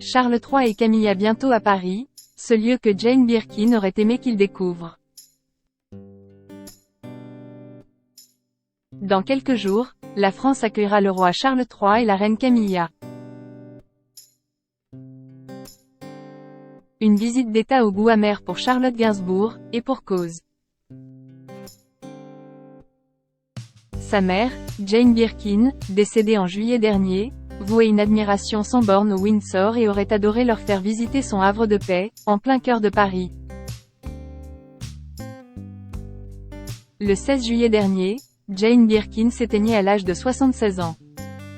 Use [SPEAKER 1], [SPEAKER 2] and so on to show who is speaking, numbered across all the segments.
[SPEAKER 1] Charles III et Camilla bientôt à Paris, ce lieu que Jane Birkin aurait aimé qu'ils découvrent. Dans quelques jours, la France accueillera le roi Charles III et la reine Camilla. Une visite d'État au goût amer pour Charlotte Gainsbourg, et pour cause. Sa mère, Jane Birkin, décédée en juillet dernier, vouait une admiration sans borne au Windsor et aurait adoré leur faire visiter son havre de paix, en plein cœur de Paris. Le 16 juillet dernier, Jane Birkin s'éteignait à l'âge de 76 ans.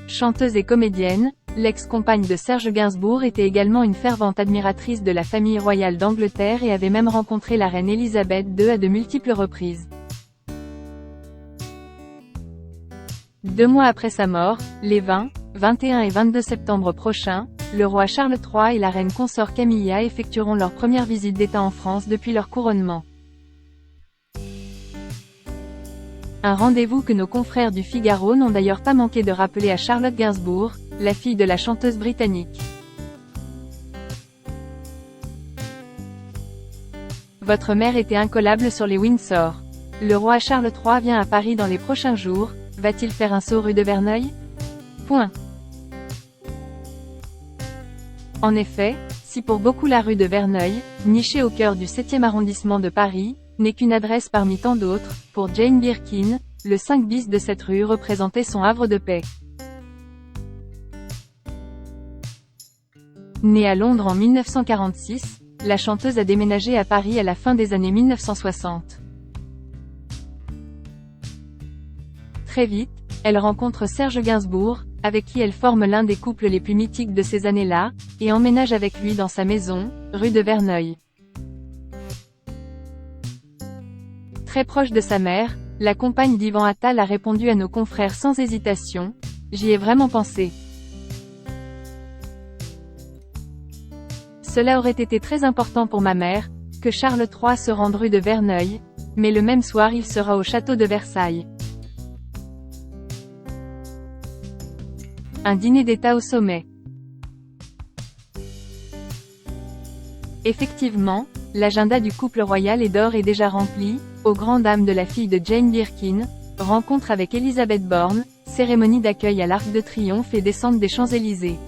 [SPEAKER 1] Chanteuse et comédienne, l'ex-compagne de Serge Gainsbourg était également une fervente admiratrice de la famille royale d'Angleterre et avait même rencontré la reine Elisabeth II à de multiples reprises. 2 mois après sa mort, les 20, 21 et 22 septembre prochains, le roi Charles III et la reine consort Camilla effectueront leur première visite d'État en France depuis leur couronnement. Un rendez-vous que nos confrères du Figaro n'ont d'ailleurs pas manqué de rappeler à Charlotte Gainsbourg, la fille de la chanteuse britannique. Votre mère était incollable sur les Windsor. Le roi Charles III vient à Paris dans les prochains jours, va-t-il faire un saut rue de Verneuil? En effet, si pour beaucoup la rue de Verneuil, nichée au cœur du 7e arrondissement de Paris, n'est qu'une adresse parmi tant d'autres, pour Jane Birkin, le 5 bis de cette rue représentait son havre de paix. Née à Londres en 1946, la chanteuse a déménagé à Paris à la fin des années 1960. Très vite, elle rencontre Serge Gainsbourg, avec qui elle forme l'un des couples les plus mythiques de ces années-là, et emménage avec lui dans sa maison, rue de Verneuil. Très proche de sa mère, la compagne d'Ivan Attal a répondu à nos confrères sans hésitation, « J'y ai vraiment pensé. Cela aurait été très important pour ma mère, que Charles III se rende rue de Verneuil, mais le même soir il sera au château de Versailles. » Un dîner d'État au sommet. Effectivement, l'agenda du couple royal et d'or est déjà rempli, aux grandes dames de la fille de Jane Birkin, rencontre avec Elisabeth Borne, cérémonie d'accueil à l'Arc de Triomphe et descente des Champs-Élysées.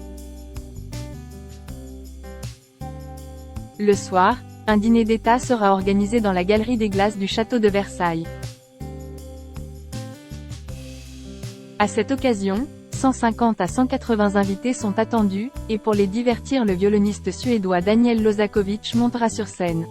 [SPEAKER 1] Le soir, un dîner d'État sera organisé dans la galerie des glaces du château de Versailles. À cette occasion, 150 à 180 invités sont attendus, et pour les divertir le violoniste suédois Daniel Lozakovich montera sur scène.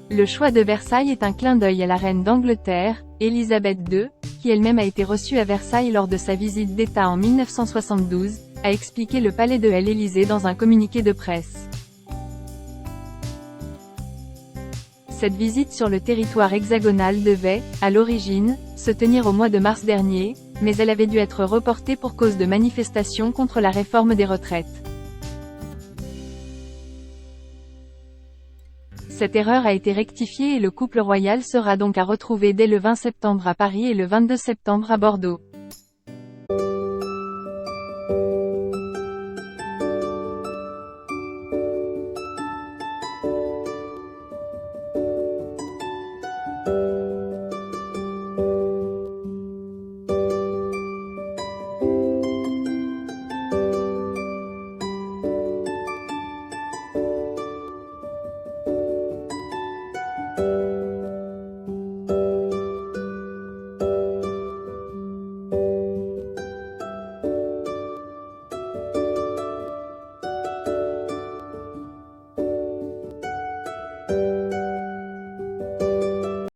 [SPEAKER 1] Le choix de Versailles est un clin d'œil à la reine d'Angleterre, Elisabeth II, qui elle-même a été reçue à Versailles lors de sa visite d'État en 1972, a expliqué le palais de l'Élysée dans un communiqué de presse. Cette visite sur le territoire hexagonal devait, à l'origine, se tenir au mois de mars dernier, mais elle avait dû être reportée pour cause de manifestations contre la réforme des retraites. Cette erreur a été rectifiée et le couple royal sera donc à retrouver dès le 20 septembre à Paris et le 22 septembre à Bordeaux.